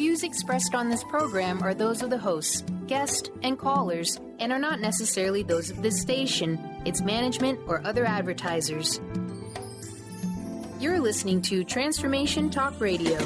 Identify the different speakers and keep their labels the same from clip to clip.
Speaker 1: views expressed on this program are those of the hosts, guests, and callers, and are not necessarily those of this station, its management, or other advertisers. You're listening to Transformation Talk Radio.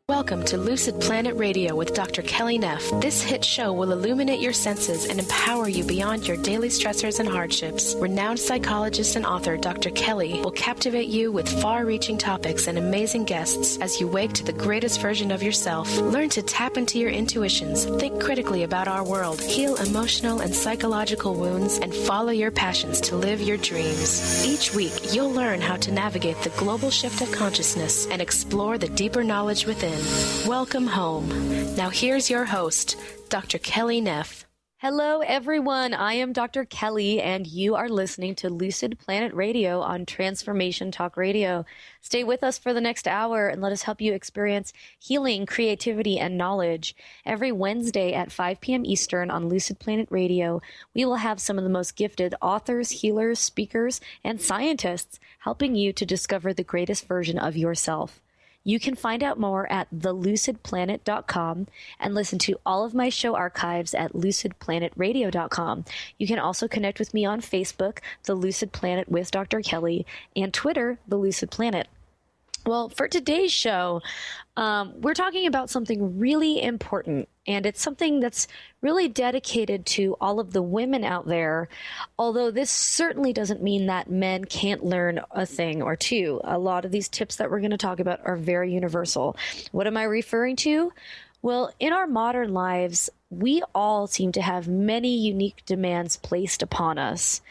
Speaker 2: Welcome to Lucid Planet Radio with Dr. Kelly Neff. This hit show will illuminate your senses and empower you beyond your daily stressors and hardships. Renowned psychologist and author Dr. Kelly will captivate you with far-reaching topics and amazing guests as you wake to the greatest version of yourself. Learn to tap into your intuitions, think critically about our world, heal emotional and psychological wounds, and follow your passions to live your dreams. Each week, you'll learn how to navigate the global shift of consciousness and explore the deeper knowledge within. Welcome home. Now here's your host, Dr. Kelly Neff.
Speaker 3: Hello, everyone. I am Dr. Kelly, and you are listening to Lucid Planet Radio on Transformation Talk Radio. Stay with us for the next hour and let us help you experience healing, creativity, and knowledge. Every Wednesday at 5 p.m. Eastern on Lucid Planet Radio, we will have some of the most gifted authors, healers, speakers, and scientists helping you to discover the greatest version of yourself. You can find out more at thelucidplanet.com and listen to all of my show archives at lucidplanetradio.com. You can also connect with me on Facebook, The Lucid Planet with Dr. Kelly, and Twitter, The Lucid Planet. Well, for today's show, we're talking about something really important, and it's something that's really dedicated to all of the women out there, although this certainly doesn't mean that men can't learn a thing or two. A lot of these tips that we're going to talk about are very universal. What am I referring to? Well, in our modern lives, we all seem to have many unique demands placed upon us,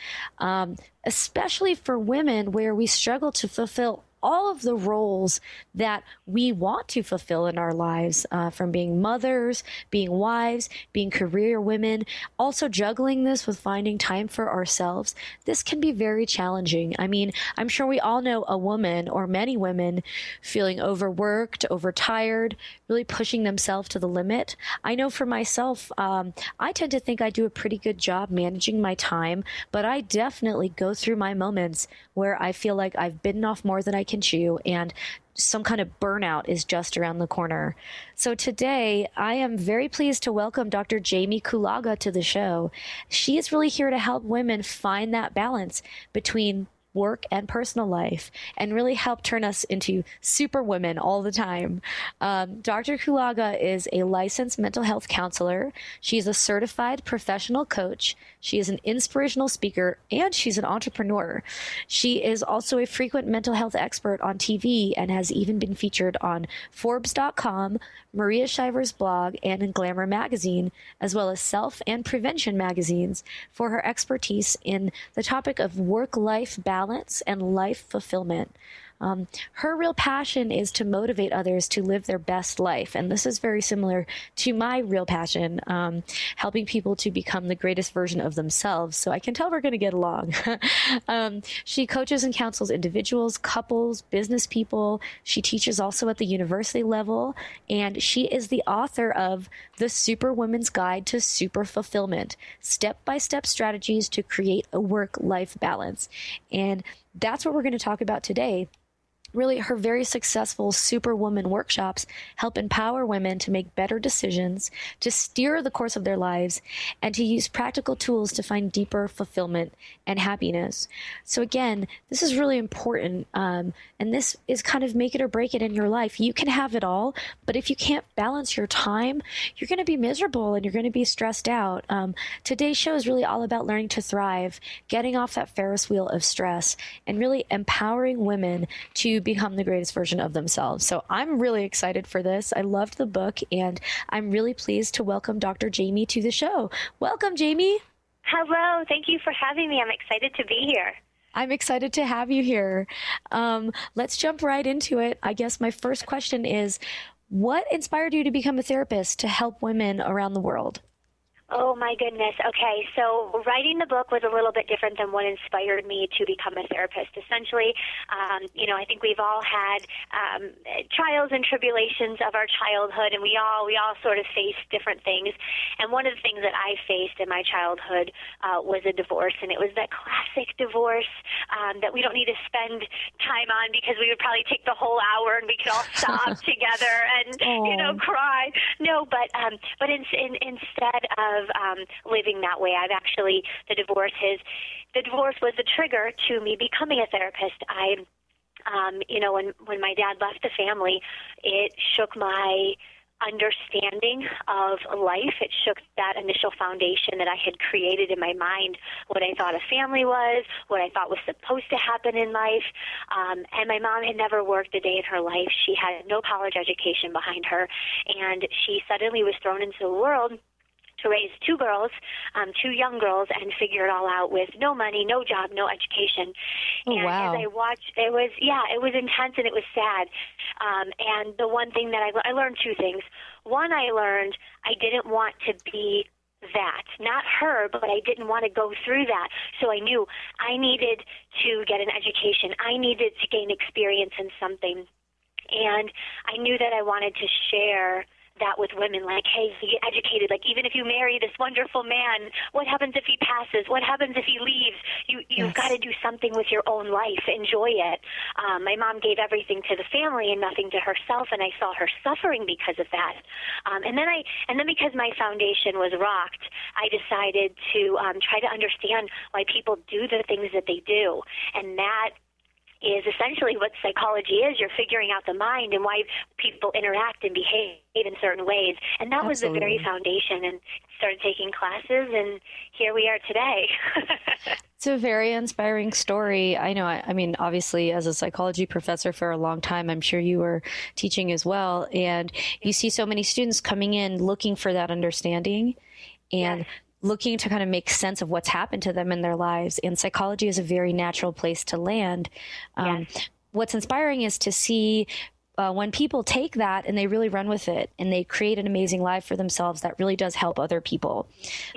Speaker 3: especially for women where we struggle to fulfill all of the roles that we want to fulfill in our lives, from being mothers, being wives, being career women, also juggling this with finding time for ourselves. This can be very challenging. I mean, I'm sure we all know a woman or many women feeling overworked, overtired, really pushing themselves to the limit. I know for myself, I tend to think I do a pretty good job managing my time, but I definitely go through my moments where I feel like I've bitten off more than I can chew, and some kind of burnout is just around the corner. So today, I am very pleased to welcome Dr. Jamie Kulaga to the show. She is really here to help women find that balance between work and personal life and really help turn us into super women all the time. Dr. Kulaga is a licensed mental health counselor. She's a certified professional coach. She is an inspirational speaker, and she's an entrepreneur. She is also a frequent mental health expert on TV and has even been featured on Forbes.com, Maria Shriver's blog, and in Glamour magazine, as well as Self and Prevention magazines, for her expertise in the topic of work-life balance and life fulfillment. Her real passion is to motivate others to live their best life. And this is very similar to my real passion, helping people to become the greatest version of themselves. So I can tell we're going to get along. She coaches and counsels individuals, couples, business people. She teaches also at the university level. And she is the author of The Superwoman's Guide to Super Fulfillment, Step-by-Step Strategies to Create a Work-Life Balance. And that's what we're going to talk about today. Really, her very successful Superwoman workshops help empower women to make better decisions, to steer the course of their lives, and to use practical tools to find deeper fulfillment and happiness. So again, this is really important, and this is kind of make it or break it in your life. You can have it all, but if you can't balance your time, you're going to be miserable and you're going to be stressed out. Today's show is really all about learning to thrive, getting off that Ferris wheel of stress, and really empowering women to become the greatest version of themselves. So I'm really excited for this. I loved the book, and I'm really pleased to welcome Dr. Jamie to the show. Welcome, Jamie.
Speaker 4: Hello. Thank you for having me. I'm excited to be here.
Speaker 3: I'm excited to have you here. Let's jump right into it. I guess my first question is, what inspired you to become a therapist to help women around the world?
Speaker 4: Oh, my goodness. Okay, so writing the book was a little bit different than what inspired me to become a therapist. Essentially, I think we've all had trials and tribulations of our childhood, and we all sort of face different things. And one of the things that I faced in my childhood was a divorce, and it was that classic divorce that we don't need to spend time on because we would probably take the whole hour and we could all sob together and, cry. No, but instead of living that way, the divorce was the trigger to me becoming a therapist. When my dad left the family, it shook my understanding of life. It shook that initial foundation that I had created in my mind, what I thought a family was, what I thought was supposed to happen in life. And my mom had never worked a day in her life. She had no college education behind her, and she suddenly was thrown into the world to raise two young girls, and figure it all out with no money, no job, no education. And
Speaker 3: wow.
Speaker 4: As I watched, it was intense and it was sad. And the one thing that I learned two things. One, I learned I didn't want to be that, not her, but I didn't want to go through that. So I knew I needed to get an education. I needed to gain experience in something. And I knew that I wanted to share that with women, like, hey, get educated. Like, even if you marry this wonderful man, what happens if he passes? What happens if he leaves? You've got to do something with your own life. Enjoy it. My mom gave everything to the family and nothing to herself, and I saw her suffering because of that. And then because my foundation was rocked, I decided to try to understand why people do the things that they do, and that is essentially what psychology is. You're figuring out the mind and why people interact and behave in certain ways. And that was the very foundation, and started taking classes, and here we are today.
Speaker 3: It's a very inspiring story. I know, I mean, obviously, as a psychology professor for a long time, I'm sure you were teaching as well. And you see so many students coming in looking for that understanding and looking to kind of make sense of what's happened to them in their lives. And psychology is a very natural place to land. What's inspiring is to see when people take that and they really run with it and they create an amazing life for themselves that really does help other people.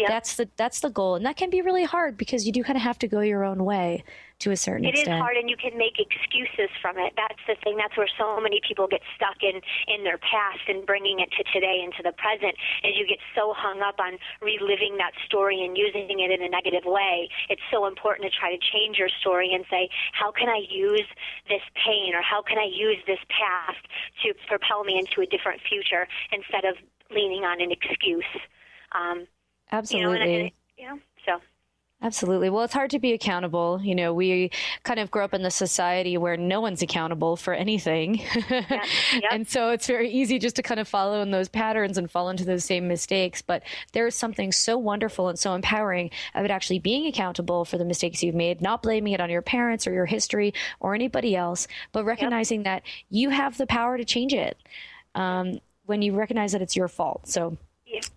Speaker 3: That's the goal. And that can be really hard because you do kind of have to go your own way to a certain extent.
Speaker 4: It is hard, and you can make excuses from it. That's the thing. That's where so many people get stuck in their past and bringing it to today and to the present, is you get so hung up on reliving that story and using it in a negative way. It's so important to try to change your story and say, how can I use this pain, or how can I use this past to propel me into a different future, instead of leaning on an excuse.
Speaker 3: Absolutely. Absolutely. Well, it's hard to be accountable. You know, we kind of grow up in the society where no one's accountable for anything. And so it's very easy just to kind of follow in those patterns and fall into those same mistakes. But there is something so wonderful and so empowering about actually being accountable for the mistakes you've made, not blaming it on your parents or your history or anybody else, but recognizing that you have the power to change it when you recognize that it's your fault. So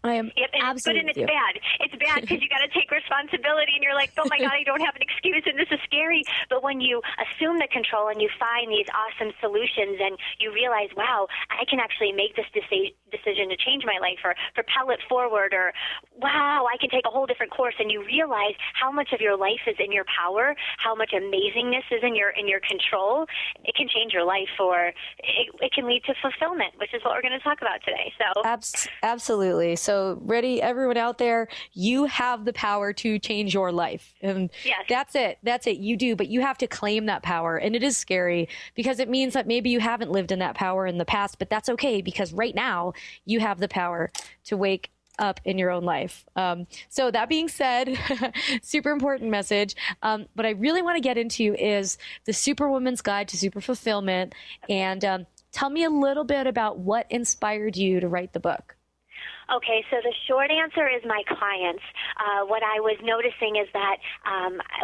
Speaker 3: I am absolutely.
Speaker 4: But it's bad. It's bad because you got to take responsibility, and you're like, oh my God, I don't have an excuse, and this is scary. But when you assume the control and you find these awesome solutions, and you realize, wow, I can actually make this decision to change my life or propel it forward, or wow, I can take a whole different course, and you realize how much of your life is in your power, how much amazingness is in your control. It can change your life, or it can lead to fulfillment, which is what we're going to talk about today. So
Speaker 3: absolutely. So ready, everyone out there, you have the power to change your life. And that's it. You do, but you have to claim that power. And it is scary because it means that maybe you haven't lived in that power in the past, but that's okay, because right now you have the power to wake up in your own life. So that being said, super important message. What I really want to get into is the Superwoman's Guide to Super Fulfillment. And tell me a little bit about what inspired you to write the book.
Speaker 4: Okay, so the short answer is my clients. What I was noticing is that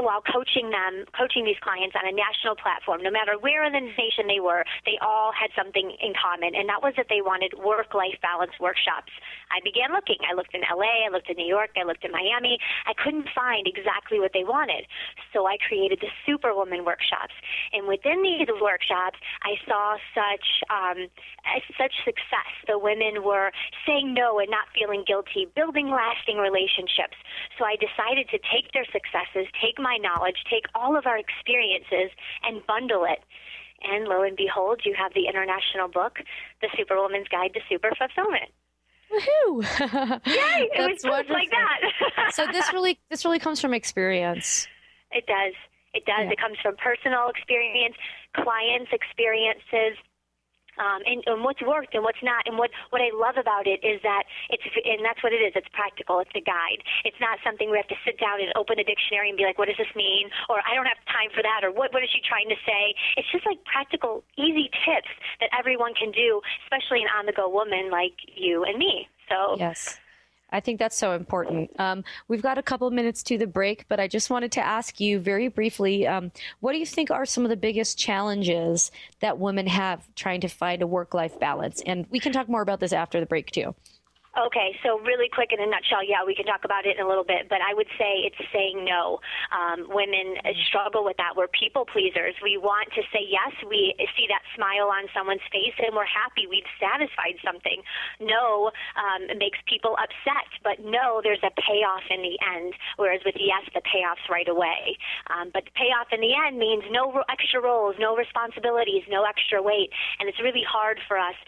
Speaker 4: while coaching these clients on a national platform, no matter where in the nation they were, they all had something in common, and that was that they wanted work-life balance workshops. I began looking. I looked in LA, I looked in New York, I looked in Miami. I couldn't find exactly what they wanted, so I created the Superwoman workshops. And within these workshops, I saw such success. The women were saying no and not feeling guilty, building lasting relationships. So I decided to take their successes, take my knowledge, take all of our experiences, and bundle it. And lo and behold, you have the international book, The Superwoman's Guide to Super Fulfillment.
Speaker 3: Woohoo!
Speaker 4: Yay! It was just like that.
Speaker 3: So this really comes from experience.
Speaker 4: It does. It does. It comes from personal experience, clients' experiences, and what's worked and what's not. And what I love about it is that that's what it is. It's practical. It's a guide. It's not something we have to sit down and open a dictionary and be like, what does this mean? Or I don't have time for that. Or what is she trying to say? It's just like practical, easy tips that everyone can do, especially an on-the-go woman like you and me. So
Speaker 3: yes. I think that's so important. We've got a couple of minutes to the break, but I just wanted to ask you very briefly, what do you think are some of the biggest challenges that women have trying to find a work-life balance? And we can talk more about this after the break, too.
Speaker 4: Okay, so really quick in a nutshell, we can talk about it in a little bit, but I would say it's saying no. Women struggle with that. We're people pleasers. We want to say yes. We see that smile on someone's face, and we're happy. We've satisfied something. No makes people upset, but no, there's a payoff in the end, whereas with yes, the payoff's right away. But the payoff in the end means no extra roles, no responsibilities, no extra weight, and it's really hard for us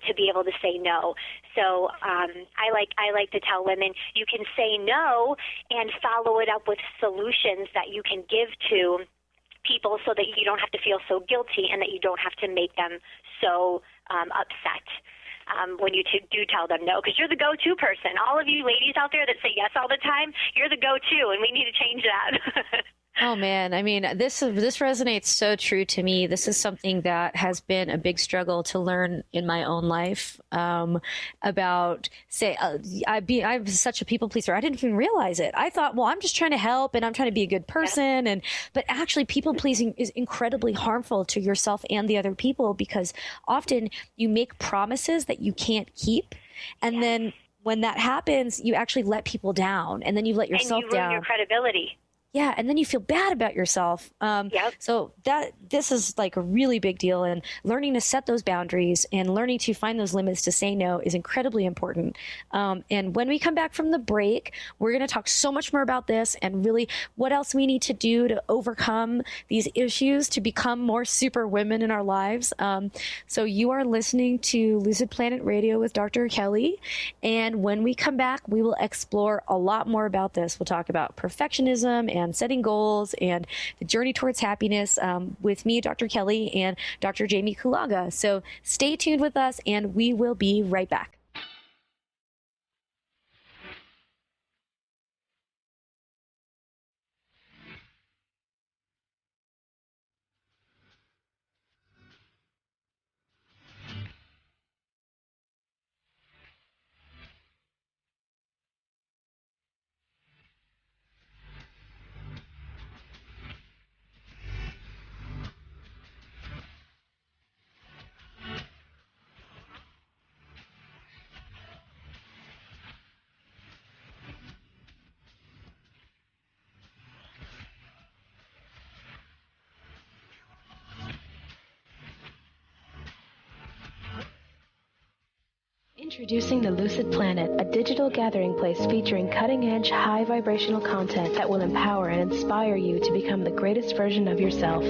Speaker 4: to be able to say no. So I like to tell women you can say no and follow it up with solutions that you can give to people so that you don't have to feel so guilty and that you don't have to make them so upset when you do tell them no, because you're the go-to person. All of you ladies out there that say yes all the time, you're the go-to, and we need to change that.
Speaker 3: Oh, man. I mean, this resonates so true to me. This is something that has been a big struggle to learn in my own life about, say, I'm such a people pleaser. I didn't even realize it. I thought, well, I'm just trying to help and I'm trying to be a good person. But actually, people pleasing is incredibly harmful to yourself and the other people, because often you make promises that you can't keep. And then when that happens, you actually let people down, and then you let yourself
Speaker 4: and you ruin
Speaker 3: down.
Speaker 4: Your credibility.
Speaker 3: Yeah, and then you feel bad about yourself. So this is like a really big deal, and learning to set those boundaries and learning to find those limits to say no is incredibly important. And when we come back from the break, we're going to talk so much more about this and really what else we need to do to overcome these issues to become more super women in our lives. So you are listening to Lucid Planet Radio with Dr. Kelly. And when we come back, we will explore a lot more about this. We'll talk about perfectionism and setting goals and the journey towards happiness with me, Dr. Kelly, and Dr. Jamie Kulaga. So stay tuned with us, and we will be right back. Introducing the Lucid Planet, a digital gathering place featuring cutting-edge, high-vibrational content that will empower and inspire you to become the greatest version of yourself.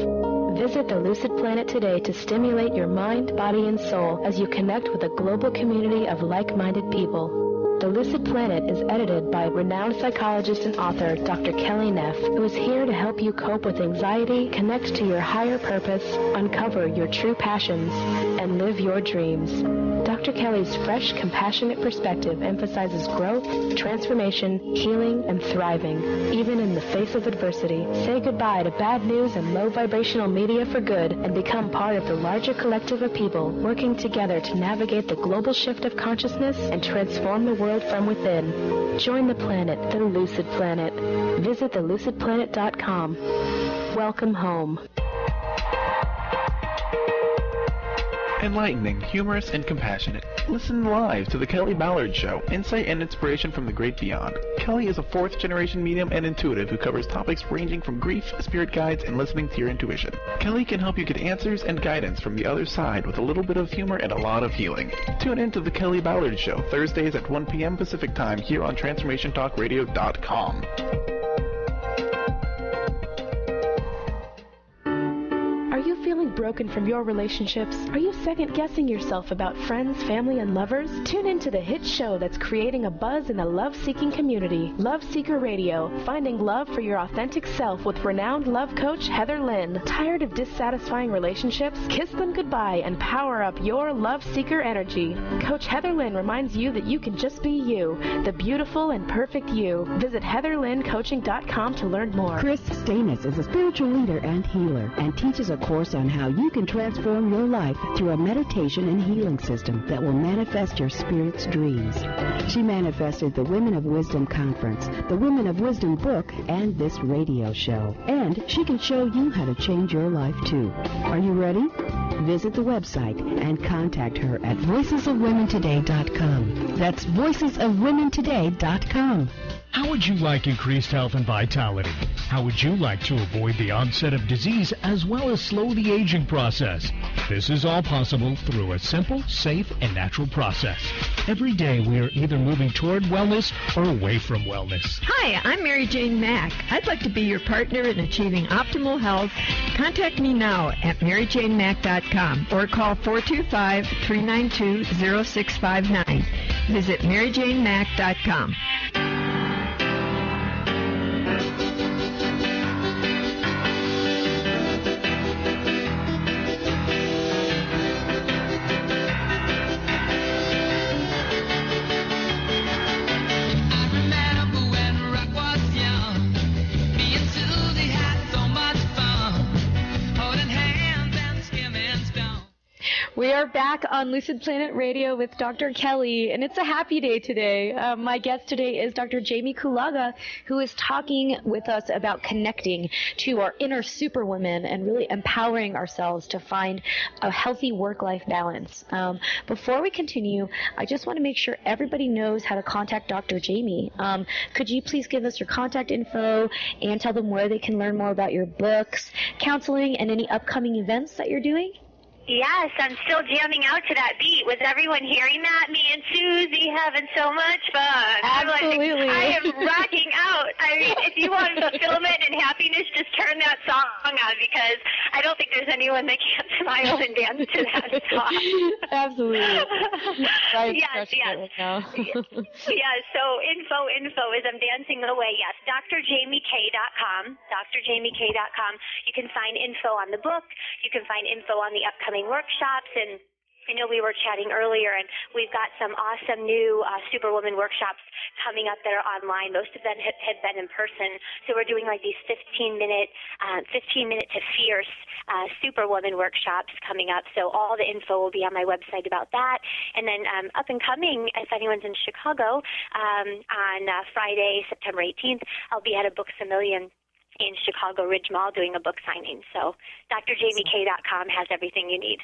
Speaker 3: Visit the Lucid Planet today to stimulate your mind, body, and soul as you connect with a global community of like-minded people. The Lucid Planet is edited by renowned psychologist and author Dr. Kelly Neff, who is here to help you cope with anxiety, connect to your higher purpose, uncover your true passions, and live your dreams. Dr. Kelly's fresh, compassionate perspective emphasizes growth, transformation, healing, and thriving, even in the face of adversity. Say goodbye to bad news and low vibrational media for good and become part of the larger collective of people working together to navigate the global shift of consciousness and transform the world from within. Join the planet, the Lucid Planet. Visit thelucidplanet.com. Welcome home.
Speaker 5: Enlightening, humorous, and compassionate. Listen live to The Kelly Ballard Show, insight and inspiration from the great beyond. Kelly is a fourth-generation medium and intuitive who covers topics ranging from grief, spirit guides, and listening to your intuition. Kelly can help you get answers and guidance from the other side with a little bit of humor and a lot of healing. Tune in to The Kelly Ballard Show, Thursdays at 1 p.m. Pacific Time here on TransformationTalkRadio.com.
Speaker 2: broken from your relationships? Are you second-guessing yourself about friends, family, and lovers? Tune into the hit show that's creating a buzz in the love-seeking community, Love Seeker Radio, finding love for your authentic self with renowned love coach Heather Lynn. Tired of dissatisfying relationships? Kiss them goodbye and power up your love seeker energy. Coach Heather Lynn reminds you that you can just be you, the beautiful and perfect you. Visit heatherlynncoaching.com to learn more.
Speaker 6: Chris Stanis is a spiritual leader and healer and teaches a course on how you can transform your life through a meditation and healing system that will manifest your spirit's dreams. She manifested the Women of Wisdom Conference, the Women of Wisdom book, and this radio show. And she can show you how to change your life too. Are you ready? Visit the website and contact her at voicesofwomentoday.com. That's voicesofwomentoday.com.
Speaker 7: How would you like increased health and vitality? How would you like to avoid the onset of disease as well as slow the aging process? This is all possible through a simple, safe, and natural process. Every day we are either moving toward wellness or away from wellness.
Speaker 8: Hi, I'm Mary Jane Mack. I'd like to be your partner in achieving optimal health. Contact me now at maryjanemack.com or call 425-392-0659. Visit maryjanemack.com.
Speaker 3: We are back on Lucid Planet Radio with Dr. Kelly, and it's a happy day today. My guest today is Dr. Jamie Kulaga, who is talking with us about connecting to our inner superwoman and really empowering ourselves to find a healthy work-life balance. Before we continue, I just want to make sure everybody knows how to contact Dr. Jamie. Could you please give us your contact info and tell them where they can learn more about your books, counseling, and any upcoming events that you're doing?
Speaker 4: Yes, I'm still jamming out to that beat. Was everyone hearing that? Me and Susie having so much fun.
Speaker 3: Absolutely.
Speaker 4: I am rocking out. I mean, if you want fulfillment and happiness, just turn that song on, because I don't think there's anyone that can't smile and dance to that song.
Speaker 3: Absolutely.
Speaker 4: Yes.
Speaker 3: Right now.
Speaker 4: Yeah, so info is I'm dancing away. Yes, drjamiek.com, drjamiek.com. You can find info on the book. You can find info on the upcoming workshops, and I know we were chatting earlier, and we've got some awesome new Superwoman workshops coming up that are online. Most of them have been in person, so we're doing like these 15-minute to fierce Superwoman workshops coming up. So all the info will be on my website about that. And then up and coming, if anyone's in Chicago, on Friday, September 18th, I'll be at a Books A Million in Chicago Ridge Mall doing a book signing. So drjamiek.com has everything you need.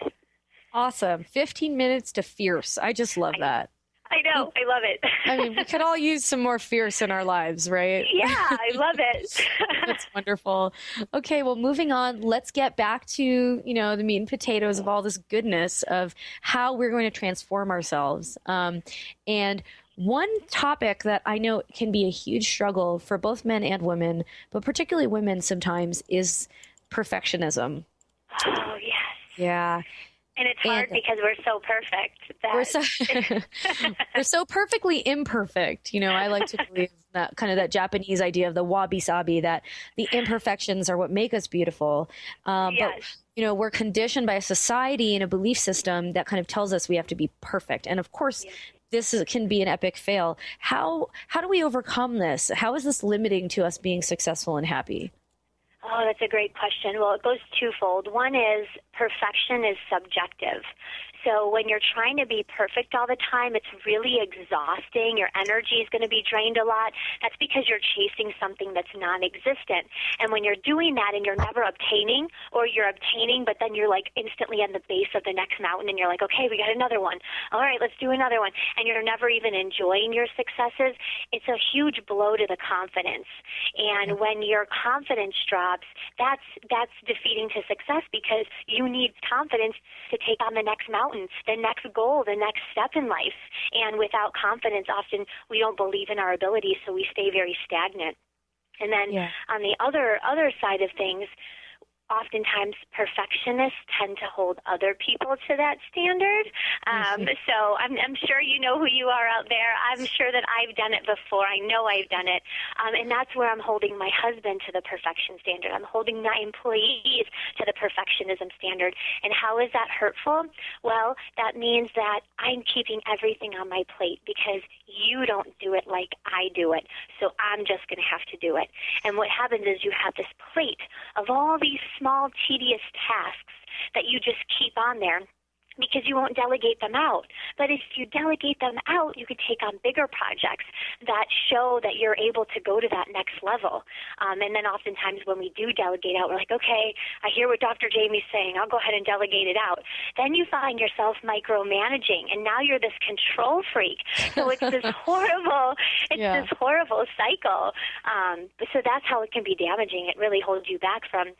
Speaker 3: Awesome. 15 minutes to fierce. I just love that.
Speaker 4: I know. I love it.
Speaker 3: I mean, we could all use some more fierce in our lives, right?
Speaker 4: Yeah, I love it.
Speaker 3: That's wonderful. Okay, well, moving on, let's get back to, the meat and potatoes of all this goodness of how we're going to transform ourselves. And one topic that I know can be a huge struggle for both men and women, but particularly women sometimes, is perfectionism.
Speaker 4: Oh, yes.
Speaker 3: Yeah.
Speaker 4: And it's hard because we're so perfect.
Speaker 3: We're so perfectly imperfect. I like to believe that kind of that Japanese idea of the wabi-sabi, that the imperfections are what make us beautiful.
Speaker 4: Yes.
Speaker 3: But, we're conditioned by a society and a belief system that kind of tells us we have to be perfect. And of course, this can be an epic fail. How do we overcome this? How is this limiting to us being successful and happy?
Speaker 4: Oh, that's a great question. Well, it goes twofold. One is perfection is subjective. So when you're trying to be perfect all the time, it's really exhausting. Your energy is going to be drained a lot. That's because you're chasing something that's non-existent. And when you're doing that and you're never obtaining, or you're obtaining, but then you're like instantly on the base of the next mountain and you're like, okay, we got another one. All right, let's do another one. And you're never even enjoying your successes. It's a huge blow to the confidence. And when your confidence drops, that's defeating to success, because you need confidence to take on the next mountain, the next goal, the next step in life. And without confidence, often we don't believe in our abilities, so we stay very stagnant. And then on the other side of things, oftentimes perfectionists tend to hold other people to that standard. So I'm sure you know who you are out there. I'm sure that I've done it before. I know I've done it. And that's where I'm holding my husband to the perfection standard. I'm holding my employees to the perfectionism standard. And how is that hurtful? Well, that means that I'm keeping everything on my plate because you don't do it like I do it. So I'm just going to have to do it. And what happens is you have this plate of all these small, tedious tasks that you just keep on there because you won't delegate them out. But if you delegate them out, you could take on bigger projects that show that you're able to go to that next level. And then oftentimes when we do delegate out, we're like, okay, I hear what Dr. Jamie's saying. I'll go ahead and delegate it out. Then you find yourself micromanaging, and now you're this control freak. So it's this horrible, this horrible cycle. So that's how it can be damaging. It really holds you back from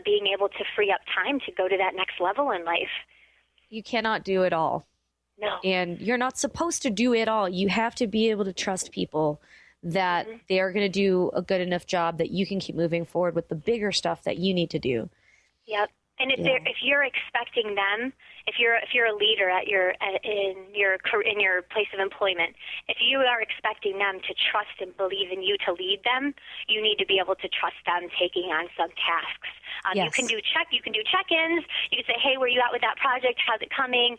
Speaker 4: being able to free up time to go to that next level in life.
Speaker 3: You cannot do it all.
Speaker 4: No.
Speaker 3: And you're not supposed to do it all. You have to be able to trust people that they are going to do a good enough job that you can keep moving forward with the bigger stuff that you need to do.
Speaker 4: Yep. And if you're expecting them, if you're a leader in your place of employment, if you are expecting them to trust and believe in you to lead them, you need to be able to trust them taking on some tasks. You can do check-ins. You can say, hey, where you at with that project? How's it coming?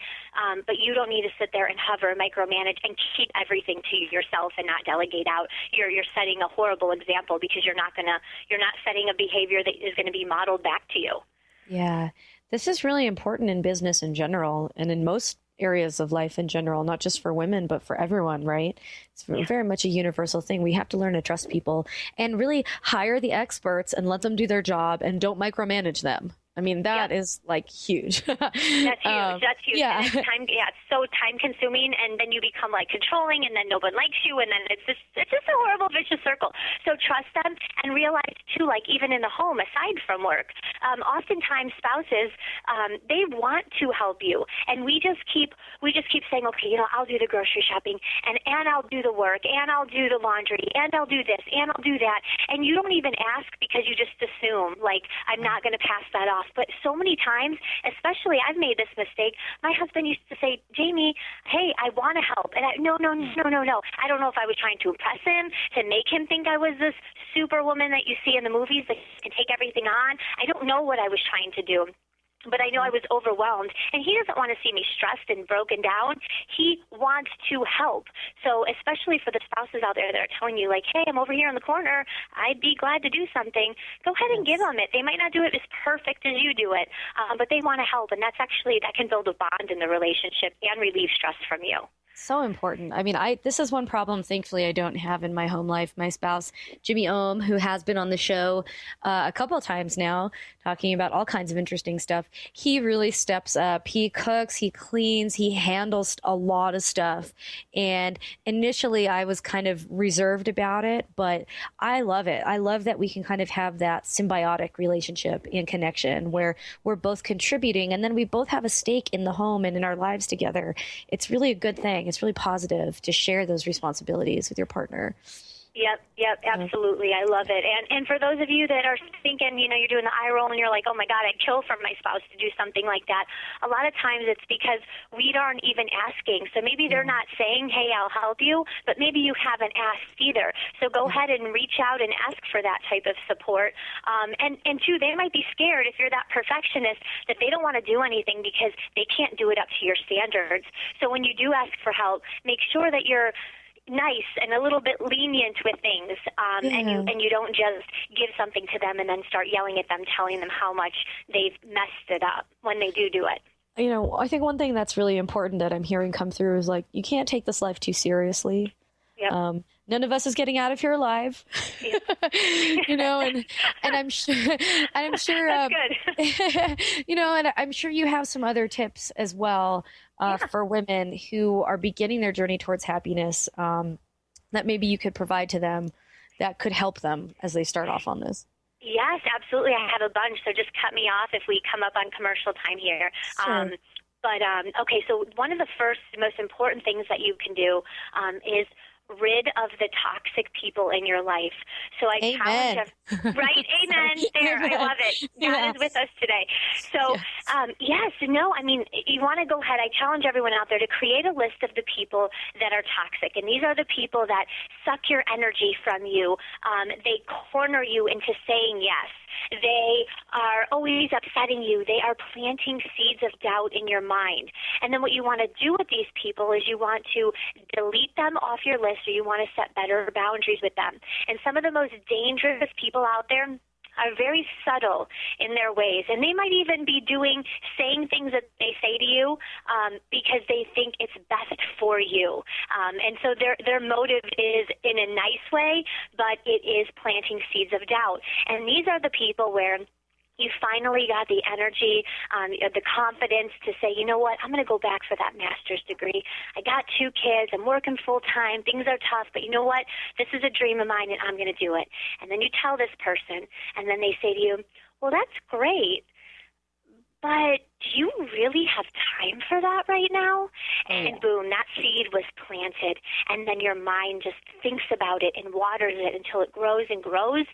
Speaker 4: But you don't need to sit there and hover, micromanage, and keep everything to yourself and not delegate out. You're setting a horrible example because you're not setting a behavior that is going to be modeled back to you.
Speaker 3: Yeah, this is really important in business in general and in most areas of life in general, not just for women, but for everyone, right? It's very much a universal thing. We have to learn to trust people and really hire the experts and let them do their job and don't micromanage them. I mean, that is like huge.
Speaker 4: That's huge. That's huge.
Speaker 3: Yeah.
Speaker 4: And it's so time consuming, and then you become like controlling, and then no one likes you, and then it's just a horrible vicious circle. So trust them and realize too, like even in the home, aside from work, oftentimes spouses, they want to help you, and we just keep saying, okay, I'll do the grocery shopping, and I'll do the work, and I'll do the laundry, and I'll do this, and I'll do that, and you don't even ask because you just assume like I'm not going to pass that off. But so many times, especially I've made this mistake, my husband used to say, Jamie, hey, I want to help. And no. I don't know if I was trying to impress him, to make him think I was this superwoman that you see in the movies that can take everything on. I don't know what I was trying to do. But I know I was overwhelmed, and he doesn't want to see me stressed and broken down. He wants to help. So especially for the spouses out there that are telling you, like, hey, I'm over here in the corner, I'd be glad to do something, go ahead and give them it. They might not do it as perfect as you do it, but they want to help, and that can build a bond in the relationship and relieve stress from you.
Speaker 3: So important. I mean, this is one problem, thankfully, I don't have in my home life. My spouse, Jimmy Ohm, who has been on the show a couple of times now, talking about all kinds of interesting stuff. He really steps up. He cooks, he cleans, he handles a lot of stuff. And initially, I was kind of reserved about it, but I love it. I love that we can kind of have that symbiotic relationship and connection where we're both contributing, and then we both have a stake in the home and in our lives together. It's really a good thing. It's really positive to share those responsibilities with your partner.
Speaker 4: Yep, absolutely. I love it. And for those of you that are thinking, you're doing the eye roll and you're like, oh my God, I'd kill for my spouse to do something like that. A lot of times it's because we aren't even asking. So maybe they're not saying, hey, I'll help you, but maybe you haven't asked either. So go ahead and reach out and ask for that type of support. And two, they might be scared if you're that perfectionist that they don't want to do anything because they can't do it up to your standards. So when you do ask for help, make sure that you're nice and a little bit lenient with things, and you don't just give something to them and then start yelling at them, telling them how much they've messed it up when they do it.
Speaker 3: I think one thing that's really important that I'm hearing come through is like, you can't take this life too seriously. Yep. None of us is getting out of here alive. Yep. and I'm sure that's good. And I'm sure you have some other tips as well for women who are beginning their journey towards happiness that maybe you could provide to them that could help them as they start off on this.
Speaker 4: Yes, absolutely. I have a bunch, so just cut me off if we come up on commercial time here.
Speaker 3: Sure.
Speaker 4: Okay, so one of the first most important things that you can do is rid of the toxic people in your life. So I challenge right? Amen. There.
Speaker 3: Amen.
Speaker 4: I love it. God is with us today. So, you want to go ahead. I challenge everyone out there to create a list of the people that are toxic. And these are the people that suck your energy from you. They corner you into saying yes. They are always upsetting you. They are planting seeds of doubt in your mind. And then what you want to do with these people is you want to delete them off your list, or you want to set better boundaries with them. And some of the most dangerous people out there are very subtle in their ways, and they might even be saying things that they say to you because they think it's best for you. And so their motive is in a nice way, but it is planting seeds of doubt. And these are the people where you finally got the energy, the confidence to say, you know what, I'm going to go back for that master's degree. I got 2 kids. I'm working full time. Things are tough, but you know what? This is a dream of mine, and I'm going to do it. And then you tell this person, and then they say to you, well, that's great, but do you really have time for that right now? And boom, that seed was planted. And then your mind just thinks about it and waters it until it grows and grows.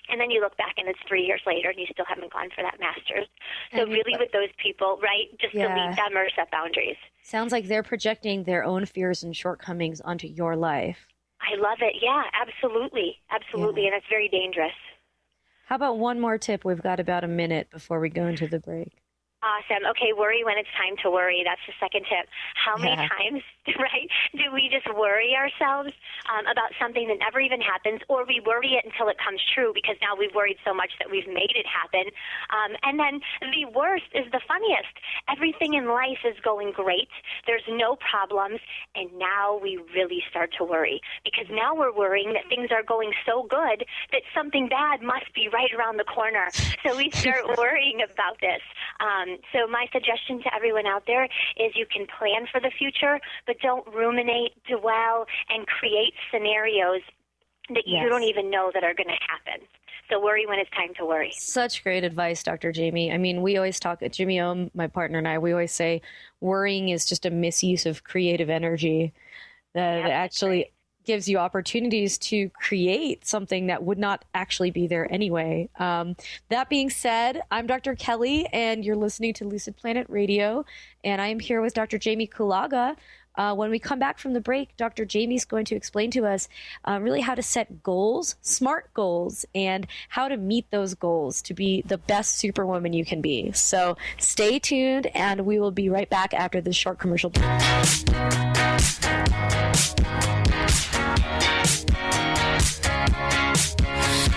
Speaker 4: And then you look back and it's 3 years later and you still haven't gone for that master's. So really with those people, right, just delete them or set boundaries.
Speaker 3: Sounds like they're projecting their own fears and shortcomings onto your life.
Speaker 4: I love it. Yeah, absolutely. Absolutely. And it's very dangerous.
Speaker 3: How about one more tip? We've got about a minute before we go into the break.
Speaker 4: Awesome. Okay, worry when it's time to worry. That's the second tip. How many times, right, do we just worry ourselves about something that never even happens, or we worry it until it comes true because now we've worried so much that we've made it happen? And then the worst is the funniest. Everything in life is going great. There's no problems, and now we really start to worry because now we're worrying that things are going so good that something bad must be right around the corner. So we start worrying about this. So my suggestion to everyone out there is you can plan for the future, but don't ruminate, dwell, and create scenarios that you don't even know that are going to happen. So worry when it's time to worry.
Speaker 3: Such great advice, Dr. Jamie. I mean, we always talk, Jimmy Ohm, my partner and I, we always say worrying is just a misuse of creative energy that actually gives you opportunities to create something that would not actually be there anyway. That being said, I'm Dr. Kelly, and you're listening to Lucid Planet Radio, and I am here with Dr. Jamie Kulaga. When we come back from the break, Dr. Jamie's going to explain to us really how to set goals, smart goals, and how to meet those goals to be the best superwoman you can be. So stay tuned, and we will be right back after this short commercial break.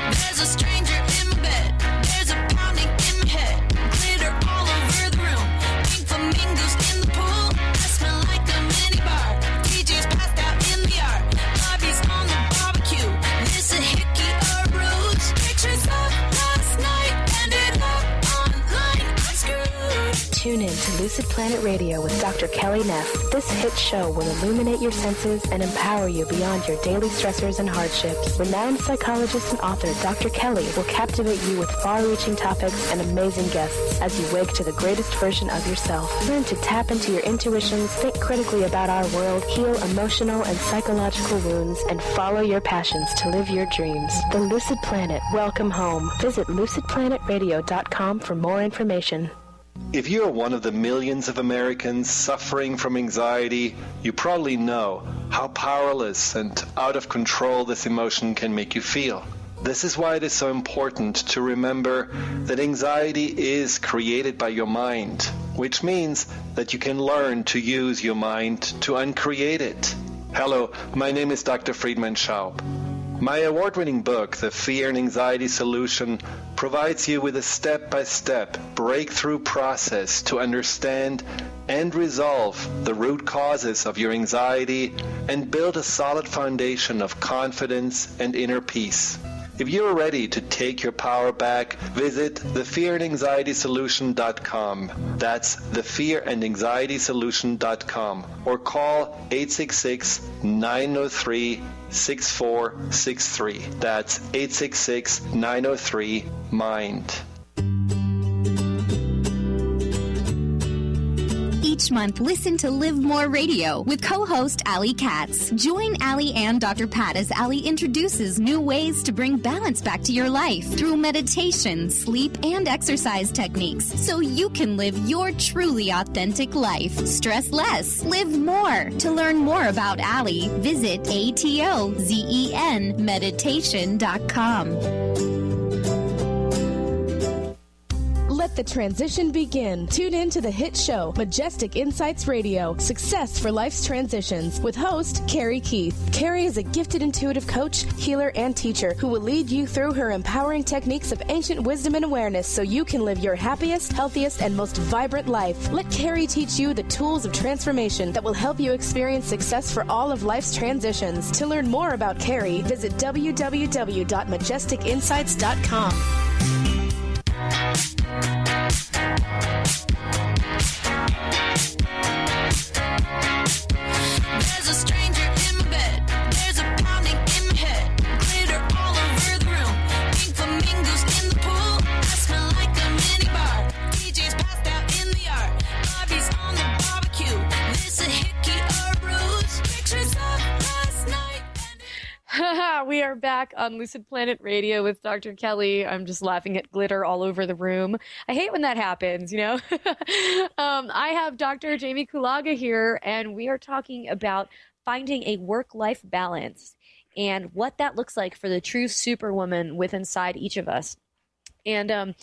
Speaker 9: There's a stranger in my bed. There's a pounding in my head. Glitter all over the room. Pink flamingos in the pool. I smell like a mini bar. DJ's passed out in the yard. Bobby's on the barbecue. This a hickey or ruse. Pictures of last night ended up online. I'm screwed.
Speaker 2: Tune in to Lucid Planet Radio with Dr. Kelly Neff. This hit show will illuminate your senses and empower you beyond your daily stressors and hardships. Renowned psychologist and author Dr. Kelly will captivate you with far-reaching topics and amazing guests as you wake to the greatest version of yourself. Learn to tap into your intuitions, think critically about our world, heal emotional and psychological wounds, and follow your passions to live your dreams. The Lucid Planet. Welcome home. Visit lucidplanetradio.com for more information.
Speaker 10: If you're one of the millions of Americans suffering from anxiety, you probably know how powerless and out of control this emotion can make you feel. This is why it is so important to remember that anxiety is created by your mind, which means that you can learn to use your mind to uncreate it. Hello, my name is Dr. Friedman Schaub. My award-winning book, The Fear and Anxiety Solution, provides you with a step-by-step breakthrough process to understand and resolve the root causes of your anxiety and build a solid foundation of confidence and inner peace. If you're ready to take your power back, visit thefearandanxietysolution.com. That's thefearandanxietysolution.com, or call 866-903-6463. That's 866-903-MIND.
Speaker 11: Each month, listen to Live More Radio with co-host Allie Katz. Join Allie and Dr. Pat as Allie introduces new ways to bring balance back to your life through meditation, sleep, and exercise techniques so you can live your truly authentic life. Stress less, live more. To learn more about Allie, visit atozenmeditation.com.
Speaker 2: Let the transition begin. Tune in to the hit show, Majestic Insights Radio, Success for Life's Transitions, with host Carrie Keith. Carrie is a gifted intuitive coach, healer, and teacher who will lead you through her empowering techniques of ancient wisdom and awareness so you can live your happiest, healthiest, and most vibrant life. Let Carrie teach you the tools of transformation that will help you experience success for all of life's transitions. To learn more about Carrie, visit www.majesticinsights.com.
Speaker 9: There's a stranger in my bed. There's a pounding in my head. Glitter all over the room. Pink flamingos in the pool. I smell like a mini bar. DJ's passed out in the yard. Bobby's on the barbecue. This a hickey or ruse. Pictures of last night.
Speaker 3: We are back on Lucid Planet Radio with Dr. Kelly. I'm just laughing at glitter all over the room. I hate when that happens, you know. I have Dr. Jamie Kulaga here, and we are talking about finding a work-life balance and what that looks like for the true superwoman within inside each of us. And in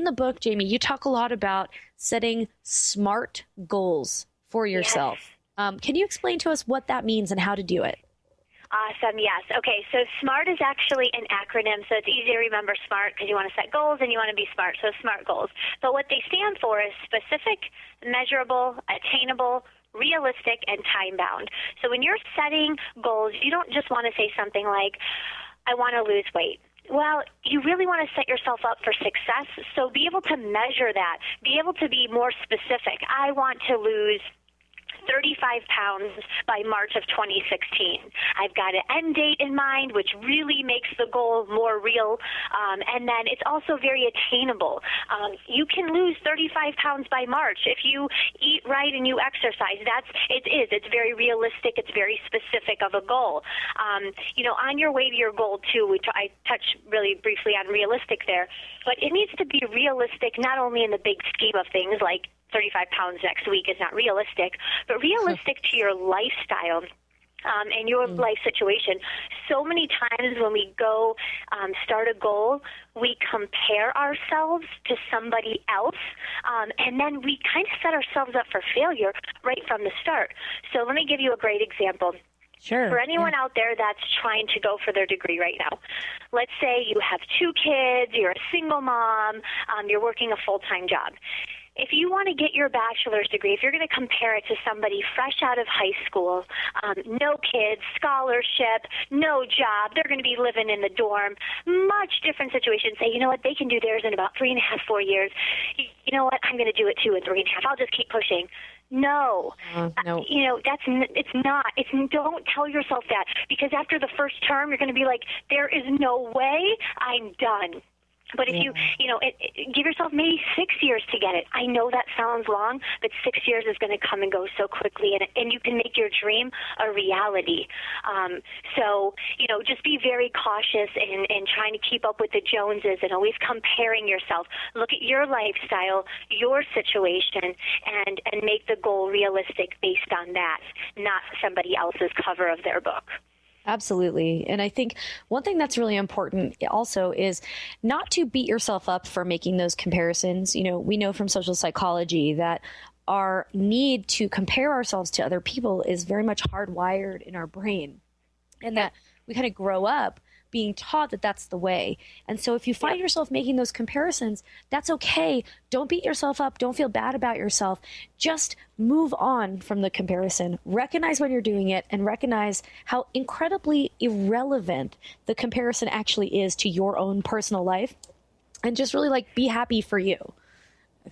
Speaker 3: the book, Jamie, you talk a lot about setting SMART goals for yourself. Yes. Can you explain to us what that means and how to do it?
Speaker 4: Awesome, yes. Okay, so SMART is actually an acronym, so it's easy to remember SMART because you want to set goals and you want to be smart, so SMART goals. But what they stand for is specific, measurable, attainable, realistic, and time-bound. So when you're setting goals, you don't just want to say something like, I want to lose weight. Well, you really want to set yourself up for success, so be able to measure that. Be able to be more specific. I want to lose 35 pounds by March of 2016. I've got an end date in mind, which really makes the goal more real, and then it's also very attainable. You can lose 35 pounds by March if you eat right and you exercise. It's very realistic. It's very specific of a goal. On your way to your goal too, I touched really briefly on realistic there, but it needs to be realistic not only in the big scheme of things like 35 pounds next week is not realistic, but realistic to your lifestyle and your life situation. So many times when we go start a goal, we compare ourselves to somebody else, and then we kind of set ourselves up for failure right from the start. So let me give you a great example.
Speaker 3: Sure.
Speaker 4: For anyone out there that's trying to go for their degree right now, let's say you have 2 kids, you're a single mom, you're working a full-time job. If you want to get your bachelor's degree, if you're going to compare it to somebody fresh out of high school, no kids, scholarship, no job, they're going to be living in the dorm, much different situation. Say, you know what, they can do theirs in about 3.5, 4 years. You know what, I'm going to do it too in 3.5. I'll just keep pushing. No.
Speaker 3: No.
Speaker 4: Don't tell yourself that, because after the first term, you're going to be like, there is no way, I'm done. But if you give yourself maybe 6 years to get it. I know that sounds long, but 6 years is going to come and go so quickly, and you can make your dream a reality. Just be very cautious in trying to keep up with the Joneses and always comparing yourself. Look at your lifestyle, your situation, and make the goal realistic based on that, not somebody else's cover of their book.
Speaker 3: Absolutely. And I think one thing that's really important also is not to beat yourself up for making those comparisons. We know from social psychology that our need to compare ourselves to other people is very much hardwired in our brain, and that we kind of grow up being taught that that's the way. And so if you find yourself making those comparisons, that's okay. Don't beat yourself up. Don't feel bad about yourself. Just move on from the comparison. Recognize when you're doing it, and recognize how incredibly irrelevant the comparison actually is to your own personal life, and just really be happy for you.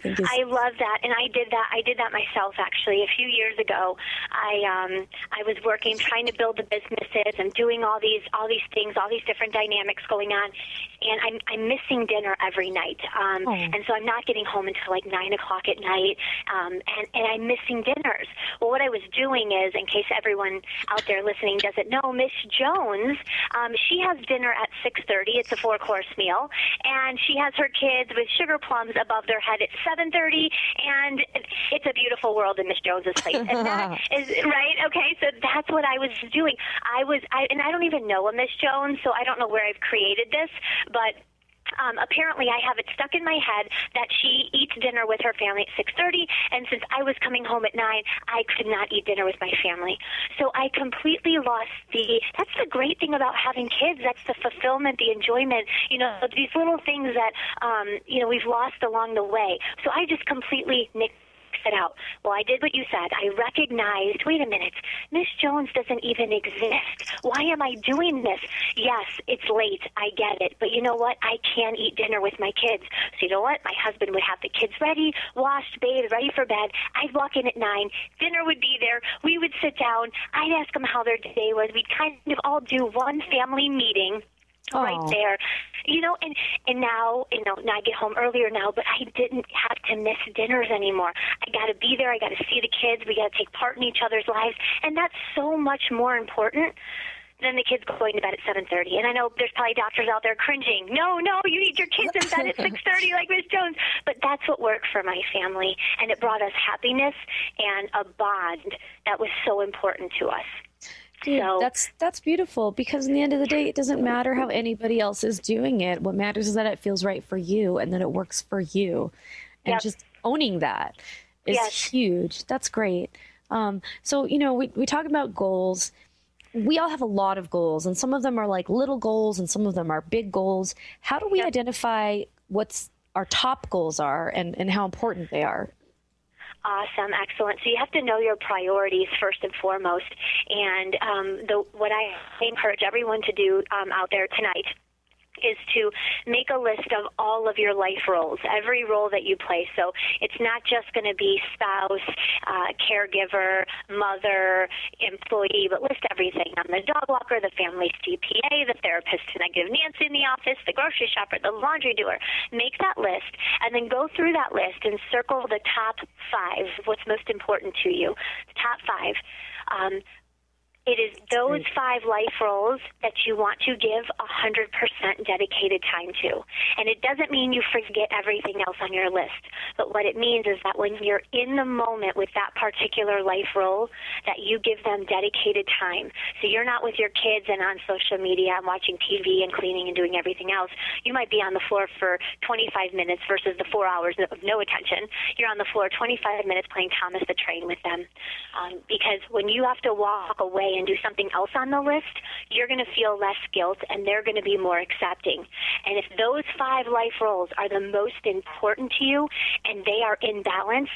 Speaker 4: I love that, and I did that myself actually. A few years ago, I was working, trying to build the businesses and doing all these things, all these different dynamics going on, and I'm missing dinner every night, and so I'm not getting home until like 9 o'clock at night, and I'm missing dinners. Well, what I was doing is, in case everyone out there listening doesn't know, Miss Jones, she has dinner at 6:30. It's a 4-course meal, and she has her kids with sugar plums above their head at 7:30, and it's a beautiful world in Miss Jones's place. And that is right. Okay, so that's what I was doing. And I don't even know a Miss Jones, so I don't know where I've created this, but apparently I have it stuck in my head that she eats dinner with her family at 6:30, and since I was coming home at 9, I could not eat dinner with my family. So I completely lost that's the great thing about having kids. That's the fulfillment, the enjoyment, these little things that, we've lost along the way. So I just completely nixed it out. Well, I did what you said. I recognized, wait a minute, Miss Jones doesn't even exist. Why am I doing this? Yes, it's late. I get it. But you know what? I can eat dinner with my kids. So you know what? My husband would have the kids ready, washed, bathed, ready for bed. I'd walk in at 9. Dinner would be there. We would sit down. I'd ask them how their day was. We'd kind of all do one family meeting right there, and now, I get home earlier now, but I didn't have to miss dinners anymore. I got to be there. I got to see the kids. We got to take part in each other's lives, and that's so much more important than the kids going to bed at 7:30. And I know there's probably doctors out there cringing. No, you need your kids in bed at 6:30 like Miss Jones. But that's what worked for my family, and it brought us happiness and a bond that was so important to us.
Speaker 3: Dude, that's beautiful, because in the end of the day, it doesn't matter how anybody else is doing it. What matters is that it feels right for you and that it works for you. And just owning that is huge. That's great. So, we talk about goals. We all have a lot of goals, and some of them are like little goals and some of them are big goals. How do we identify what our top goals are and how important they are?
Speaker 4: Awesome. Excellent. So you have to know your priorities first and foremost. And what I encourage everyone to do out there tonight is to make a list of all of your life roles, every role that you play. So it's not just going to be spouse, caregiver, mother, employee, but list everything. I'm the dog walker, the family CPA, the therapist to negative Nancy in the office, the grocery shopper, the laundry doer. Make that list and then go through that list and circle the top 5, what's most important to you, the top 5. It is those 5 life roles that you want to give 100% dedicated time to. And it doesn't mean you forget everything else on your list. But what it means is that when you're in the moment with that particular life role, that you give them dedicated time. So you're not with your kids and on social media and watching TV and cleaning and doing everything else. You might be on the floor for 25 minutes versus the 4 hours of no attention. You're on the floor 25 minutes playing Thomas the Train with them. Because when you have to walk away and do something else on the list, you're going to feel less guilt and they're going to be more accepting. And if those 5 life roles are the most important to you and they are in balance,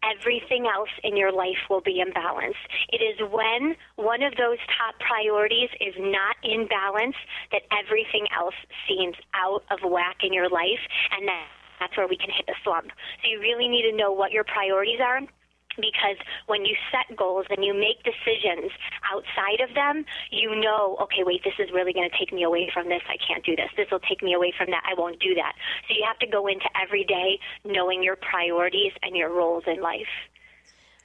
Speaker 4: everything else in your life will be in balance. It is when one of those top priorities is not in balance that everything else seems out of whack in your life, and that's where we can hit the slump. So you really need to know what your priorities are, because when you set goals and you make decisions outside of them, you know, okay, wait, this is really going to take me away from this. I can't do this. This will take me away from that. I won't do that. So you have to go into every day knowing your priorities and your roles in life.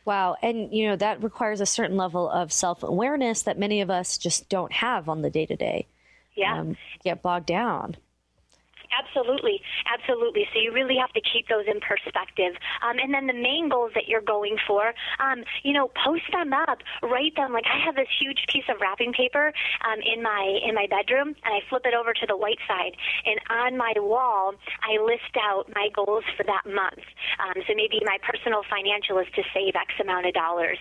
Speaker 3: Wow. And, that requires a certain level of self-awareness that many of us just don't have on the day-to-day.
Speaker 4: Yeah.
Speaker 3: Get bogged down.
Speaker 4: Absolutely. So you really have to keep those in perspective. And then the main goals that you're going for, post them up, write them. Like I have this huge piece of wrapping paper in my bedroom, and I flip it over to the white side. And on my wall, I list out my goals for that month. So maybe my personal financial is to save X amount of dollars.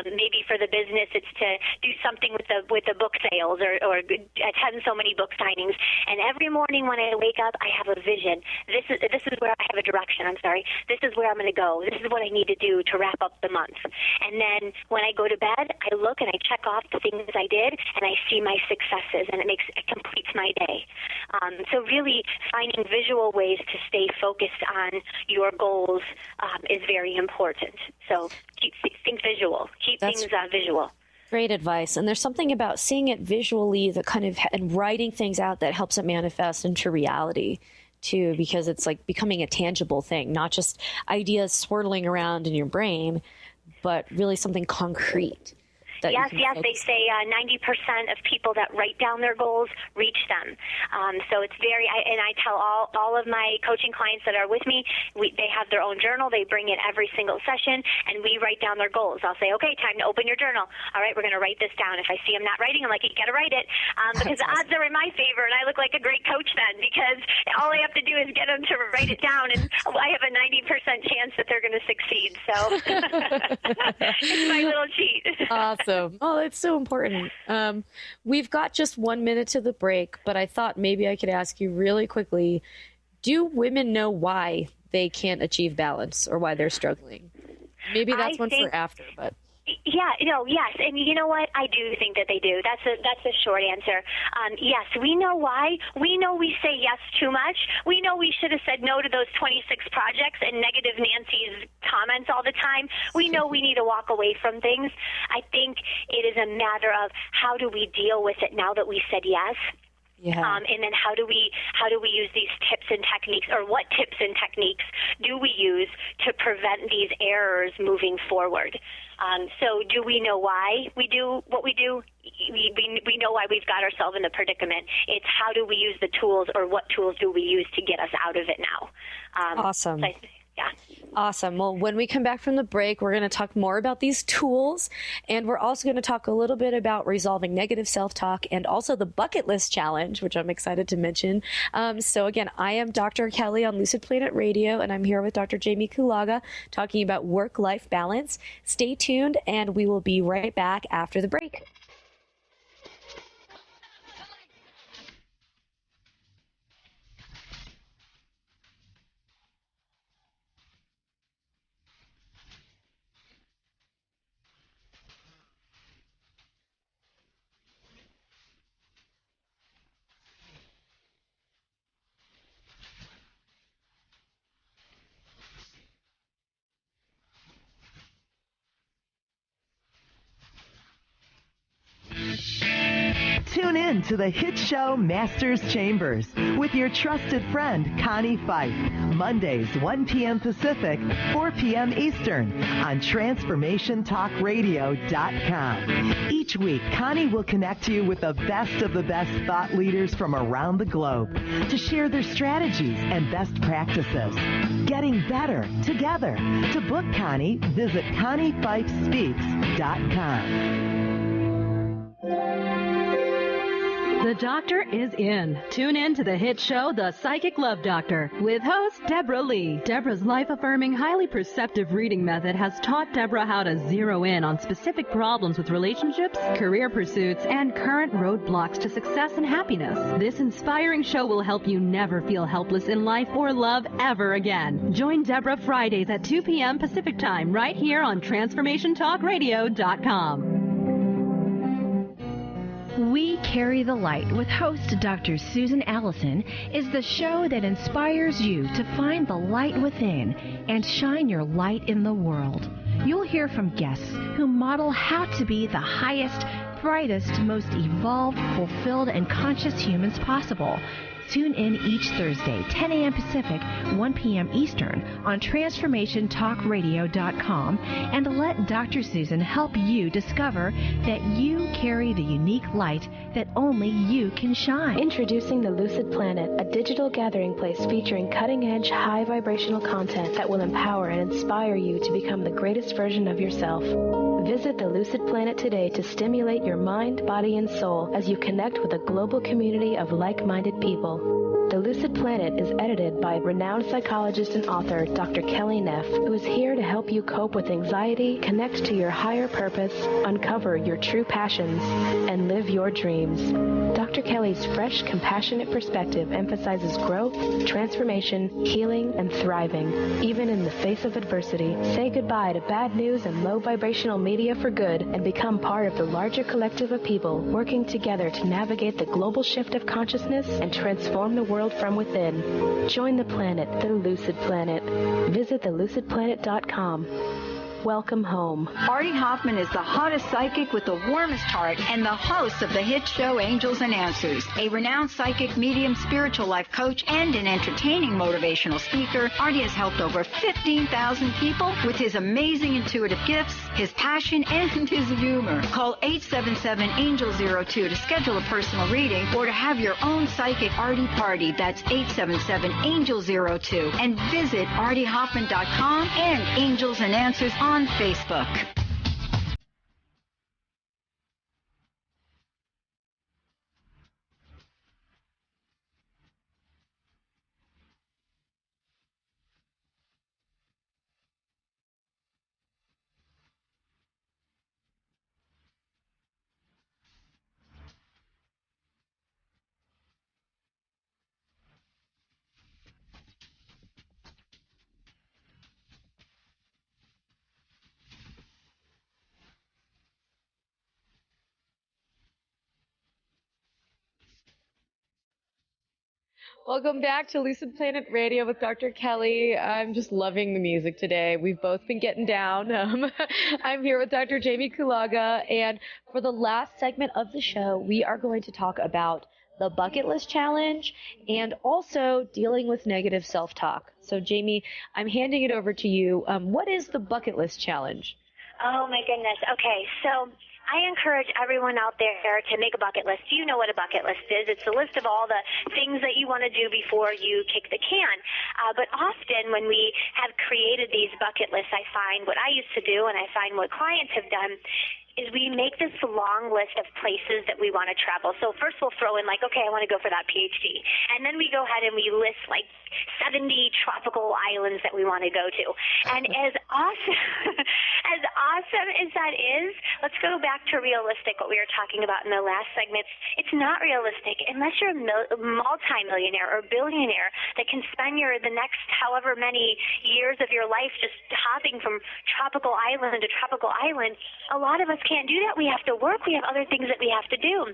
Speaker 4: Maybe for the business, it's to do something with the book sales or attend so many book signings. And every morning when I wake up, I have a vision. This is where I have a direction. This is where I'm going to go. This is what I need to do to wrap up the month. And then when I go to bed, I look and I check off the things I did, and I see my successes, and it completes my day. So really finding visual ways to stay focused on your goals tools is very important. So think visual. Keep things visual.
Speaker 3: Great advice. And there's something about seeing it visually that kind of and writing things out that helps it manifest into reality too, because it's like becoming a tangible thing, not just ideas swirling around in your brain, but really something concrete.
Speaker 4: Yes, they say 90% of people that write down their goals reach them. So it's and I tell all of my coaching clients that are with me, they have their own journal. They bring it every single session, and we write down their goals. I'll say, okay, time to open your journal. All right, we're going to write this down. If I see them not writing, I'm like, you got to write it, because the odds are in my favor, and I look like a great coach then, because all I have to do is get them to write it down, and I have a 90% chance that they're going to succeed. So it's my little cheat.
Speaker 3: Awesome. Oh, it's so important. We've got just 1 minute to the break, but I thought maybe I could ask you really quickly, do women know why they can't achieve balance or why they're struggling? Maybe that's one for after, but...
Speaker 4: Yeah, yes, and you know what? I do think that they do. That's a short answer. Yes, we know why. We know we say yes too much. We know we should have said no to those 26 projects and negative Nancy's comments all the time. We know we need to walk away from things. I think it is a matter of how do we deal with it now that we said yes.
Speaker 3: Yeah.
Speaker 4: And then how do we use these tips and techniques, or what tips and techniques do we use to prevent these errors moving forward? So do we know why we do what we do? We know why we've got ourselves in the predicament. It's how do we use the tools, or what tools do we use to get us out of it now?
Speaker 3: Awesome.
Speaker 4: Yeah.
Speaker 3: Awesome. Well, when we come back from the break, we're going to talk more about these tools, and we're also going to talk a little bit about resolving negative self-talk and also the bucket list challenge, which I'm excited to mention. So again, I am Dr. Kelly on Lucid Planet Radio, and I'm here with Dr. Jamie Kulaga talking about work-life balance. Stay tuned, and we will be right back after the break.
Speaker 12: Tune in to the hit show Master's Chambers with your trusted friend Connie Fife, Mondays 1 p.m. Pacific, 4 p.m. Eastern on TransformationTalkRadio.com. Each week, Connie will connect you with the best of the best thought leaders from around the globe to share their strategies and best practices. Getting better together. To book Connie, visit ConnieFifeSpeaks.com.
Speaker 13: The doctor is in. Tune in to the hit show, The Psychic Love Doctor, with host Deborah Lee. Deborah's life-affirming, highly perceptive reading method has taught Deborah how to zero in on specific problems with relationships, career pursuits, and current roadblocks to success and happiness. This inspiring show will help you never feel helpless in life or love ever again. Join Deborah Fridays at 2 p.m. Pacific Time right here on TransformationTalkRadio.com.
Speaker 14: We Carry the Light with host Dr. Susan Allison is the show that inspires you to find the light within and shine your light in the world. You'll hear from guests who model how to be the highest, brightest, most evolved, fulfilled, and conscious humans possible. Tune in each Thursday, 10 a.m. Pacific, 1 p.m. Eastern on TransformationTalkRadio.com, and let Dr. Susan help you discover that you carry the unique light that only you can shine.
Speaker 2: Introducing the Lucid Planet, a digital gathering place featuring cutting-edge, high vibrational content that will empower and inspire you to become the greatest version of yourself. Visit the Lucid Planet today to stimulate your mind, body, and soul as you connect with a global community of like-minded people. The Lucid Planet is edited by renowned psychologist and author Dr. Kelly Neff, who is here to help you cope with anxiety, connect to your higher purpose, uncover your true passions, and live your dreams. Dr. Kelly's fresh, compassionate perspective emphasizes growth, transformation, healing, and thriving, even in the face of adversity. Say goodbye to bad news and low vibrational media for good and become part of the larger collective of people working together to navigate the global shift of consciousness and transform the world world from within. Join the planet, the Lucid Planet. Visit thelucidplanet.com. Welcome home.
Speaker 15: Artie Hoffman is the hottest psychic with the warmest heart and the host of the hit show Angels and Answers. A renowned psychic, medium, spiritual life coach, and an entertaining motivational speaker, Artie has helped over 15,000 people with his amazing intuitive gifts, his passion, and his humor. Call 877-ANGEL-02 to schedule a personal reading or to have your own psychic Artie party. That's 877-ANGEL-02. And visit artiehoffman.com and Angels and Answers on Facebook.
Speaker 3: Welcome back to Lucid Planet Radio with Dr. Kelly. I'm just loving the music today. We've both been getting down. I'm here with Dr. Jamie Kulaga, and for the last segment of the show, we are going to talk about the bucket list challenge and also dealing with negative self-talk. So, Jamie, I'm handing it over to you. What is the bucket list challenge?
Speaker 4: Oh, my goodness. Okay, so I encourage everyone out there to make a bucket list. You know what a bucket list is. It's a list of all the things that you want to do before you kick the can. But often when we have created these bucket lists, I find what I used to do and I find what clients have done is we make this long list of places that we want to travel. So first we'll throw in like, okay, I want to go for that PhD. And then we go ahead and we list like 70 tropical islands that we want to go to. And as awesome as that is, let's go back to realistic, what we were talking about in the last segment. It's not realistic unless you're a multi-millionaire or billionaire that can spend the next however many years of your life just hopping from tropical island to tropical island. A lot of us can't do that. We have to work. We have other things that we have to do.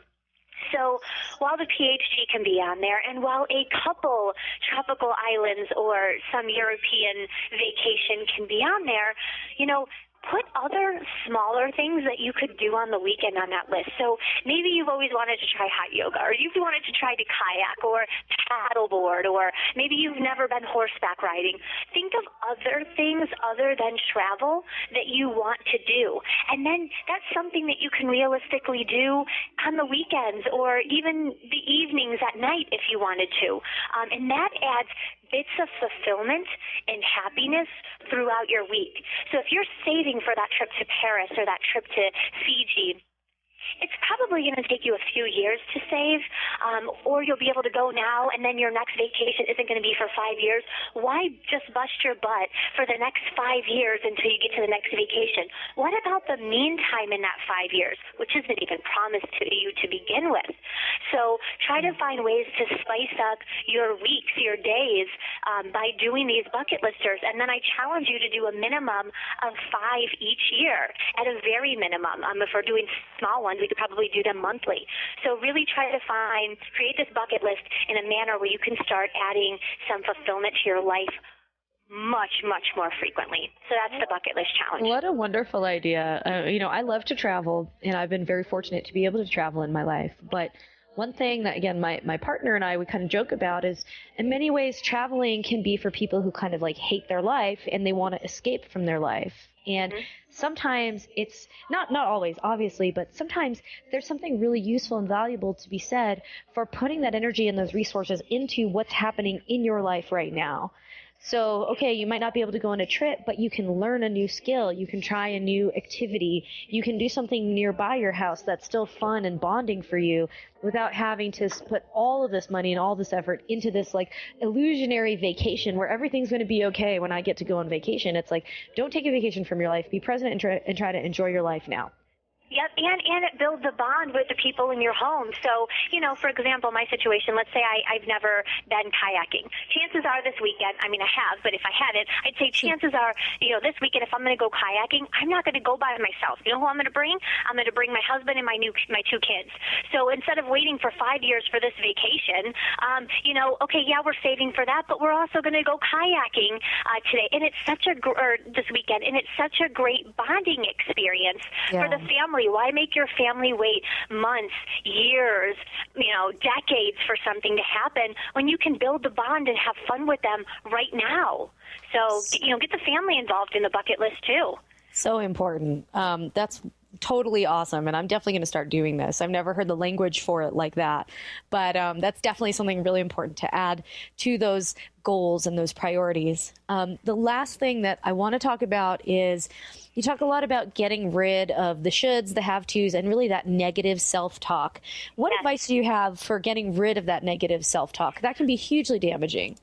Speaker 4: So while the PhD can be on there, and while a couple tropical islands or some European vacation can be on there, put other smaller things that you could do on the weekend on that list. So maybe you've always wanted to try hot yoga, or you've wanted to try to kayak or paddleboard, or maybe you've never been horseback riding. Think of other things other than travel that you want to do. And then that's something that you can realistically do on the weekends or even the evenings at night if you wanted to. And that adds bits of fulfillment and happiness throughout your week. So if you're saving for that trip to Paris or that trip to Fiji, it's probably going to take you a few years to save, or you'll be able to go now and then your next vacation isn't going to be for 5 years. Why just bust your butt for the next 5 years until you get to the next vacation? What about the meantime in that 5 years, which isn't even promised to you to begin with? So try to find ways to spice up your weeks, your days, by doing these bucket listers. And then I challenge you to do a minimum of 5 each year at a very minimum. If we're doing small ones, we could probably do them monthly. So really try to create this bucket list in a manner where you can start adding some fulfillment to your life much, much more frequently. So that's the bucket list challenge.
Speaker 3: What a wonderful idea. I love to travel, and I've been very fortunate to be able to travel in my life. But one thing that, again, my partner and I, we kind of joke about is, in many ways, traveling can be for people who kind of like hate their life and they want to escape from their life. And sometimes it's not always, obviously, but sometimes there's something really useful and valuable to be said for putting that energy and those resources into what's happening in your life right now. So, okay, you might not be able to go on a trip, but you can learn a new skill. You can try a new activity. You can do something nearby your house that's still fun and bonding for you without having to put all of this money and all this effort into this like illusionary vacation where everything's going to be okay when I get to go on vacation. It's like, don't take a vacation from your life. Be present and try to enjoy your life now.
Speaker 4: Yep, and it builds a bond with the people in your home. So, for example, my situation, let's say I've never been kayaking. Chances are this weekend, I have, but if I hadn't, I'd say chances are, this weekend if I'm going to go kayaking, I'm not going to go by myself. You know who I'm going to bring? I'm going to bring my husband and my 2 kids. So instead of waiting for 5 years for this vacation, we're saving for that, but we're also going to go kayaking today. And it's this weekend, and it's such a great bonding experience for the family. Why make your family wait months, years, decades for something to happen when you can build the bond and have fun with them right now? So, get the family involved in the bucket list too.
Speaker 3: So important. That's totally awesome. And I'm definitely going to start doing this. I've never heard the language for it like that. But that's definitely something really important to add to those goals and those priorities. The last thing that I want to talk about is you talk a lot about getting rid of the shoulds, the have-tos, and really that negative self-talk. What advice do you have for getting rid of that negative self-talk? That can be hugely damaging.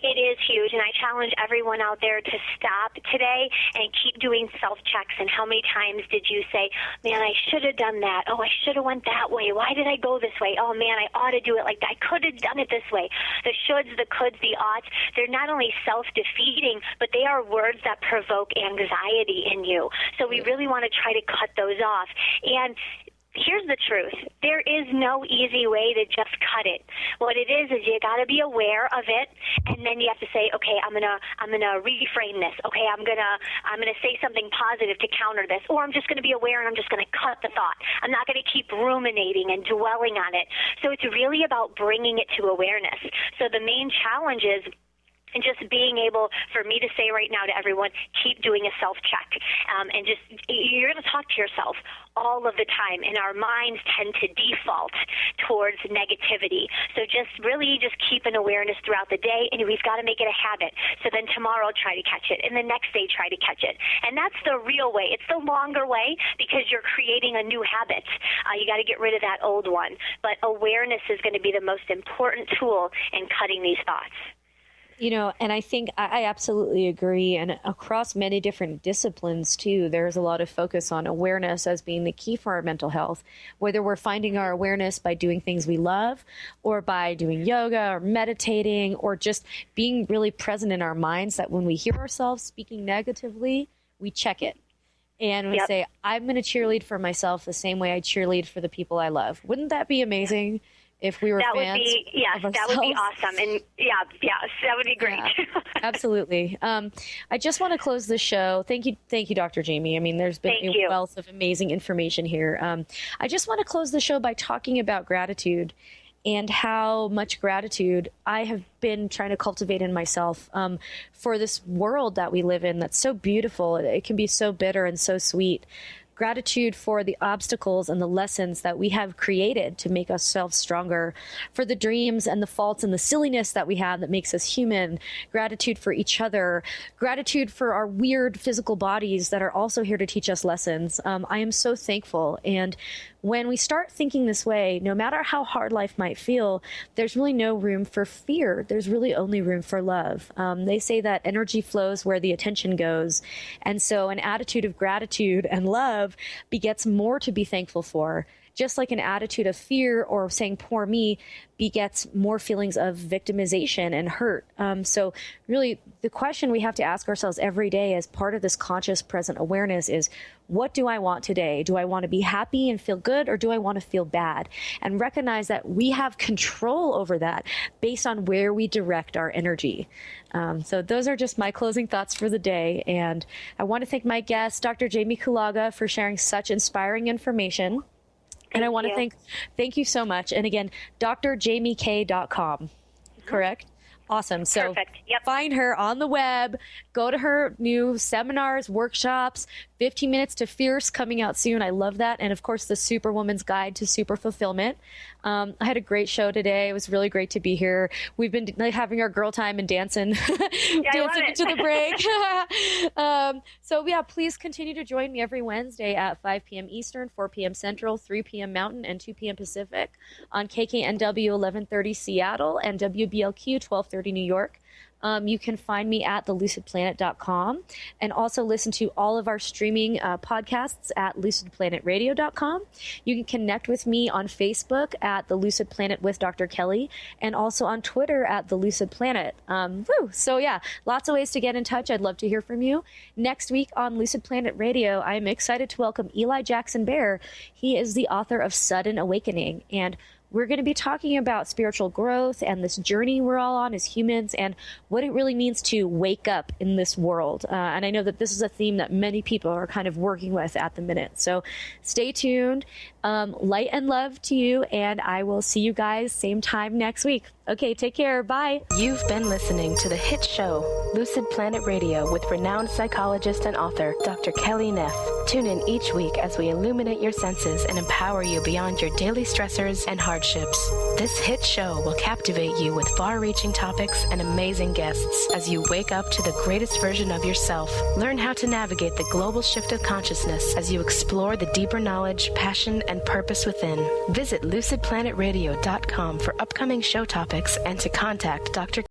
Speaker 4: It is huge, and I challenge everyone out there to stop today and keep doing self-checks. And how many times did you say, man, I should have done that. Oh, I should have went that way. Why did I go this way? Oh, man, I ought to do it like that. I could have done it this way. The shoulds, the coulds, the oughts, they're not only self-defeating, but they are words that provoke anxiety in you. So we really want to try to cut those off. And here's the truth. There is no easy way to just cut it. What it is you got to be aware of it, and then you have to say, okay, I'm gonna reframe this. Okay, I'm gonna say something positive to counter this, or I'm just gonna be aware and I'm just gonna cut the thought. I'm not gonna keep ruminating and dwelling on it. So it's really about bringing it to awareness. So the main challenge is and just being able for me to say right now to everyone, keep doing a self-check. And just, you're going to talk to yourself all of the time, and our minds tend to default towards negativity. So just keep an awareness throughout the day, and we've got to make it a habit. So then tomorrow try to catch it, and the next day try to catch it. And that's the real way. It's the longer way because you're creating a new habit. You got to get rid of that old one. But awareness is going to be the most important tool in cutting these thoughts.
Speaker 3: And I think I absolutely agree. And across many different disciplines, too, there's a lot of focus on awareness as being the key for our mental health, whether we're finding our awareness by doing things we love or by doing yoga or meditating or just being really present in our minds, that when we hear ourselves speaking negatively, we check it. And we say, I'm going to cheerlead for myself the same way I cheerlead for the people I love. Wouldn't that be amazing? If we were fans of ourselves?
Speaker 4: That would be awesome. And that would be great.
Speaker 3: Yeah, absolutely. I just want to close the show. Thank you, Dr. Jamie. I mean, there's been a wealth of amazing information here. I just want to close the show by talking about gratitude and how much gratitude I have been trying to cultivate in myself for this world that we live in that's so beautiful. It can be so bitter and so sweet. Gratitude for the obstacles and the lessons that we have created to make ourselves stronger, for the dreams and the faults and the silliness that we have that makes us human. Gratitude for each other. Gratitude for our weird physical bodies that are also here to teach us lessons. I am so thankful. And when we start thinking this way, no matter how hard life might feel, there's really no room for fear. There's really only room for love. They say that energy flows where the attention goes. And so an attitude of gratitude and love begets more to be thankful for. Just like an attitude of fear or saying poor me begets more feelings of victimization and hurt. So really the question we have to ask ourselves every day as part of this conscious present awareness is, what do I want today? Do I want to be happy and feel good, or do I want to feel bad? And recognize that we have control over that based on where we direct our energy. So those are just my closing thoughts for the day. And I want to thank my guest, Dr. Jamie Kulaga, for sharing such inspiring information. And I want to thank you so much. And again, drjamiek.com, correct? Awesome. So find her on the web, go to her new seminars, workshops, 15 Minutes to Fierce coming out soon. I love that. And of course, the Superwoman's Guide to Super Fulfillment. I had a great show today. It was really great to be here. We've been having our girl time and dancing, dancing into the break. So please continue to join me every Wednesday at 5 p.m. Eastern, 4 p.m. Central, 3 p.m. Mountain, and 2 p.m. Pacific on KKNW 1130 Seattle and WBLQ 1230 5:30 New York. You can find me at thelucidplanet.com and also listen to all of our streaming podcasts at lucidplanetradio.com. You can connect with me on Facebook at The Lucid Planet with Dr. Kelly and also on Twitter at The Lucid Planet. So yeah, lots of ways to get in touch. I'd love to hear from you. Next week on Lucid Planet Radio, I'm excited to welcome Eli Jackson Bear. He is the author of Sudden Awakening, and we're going to be talking about spiritual growth and this journey we're all on as humans and what it really means to wake up in this world. And I know that this is a theme that many people are kind of working with at the minute. So stay tuned. Light and love to you, and I will see you guys same time next week. Okay, take care. Bye.
Speaker 2: You've been listening to the hit show, Lucid Planet Radio, with renowned psychologist and author, Dr. Kelly Neff. Tune in each week as we illuminate your senses and empower you beyond your daily stressors and hardships. This hit show will captivate you with far-reaching topics and amazing guests as you wake up to the greatest version of yourself. Learn how to navigate the global shift of consciousness as you explore the deeper knowledge, passion, and purpose within. Visit lucidplanetradio.com for upcoming show topics and to contact Dr.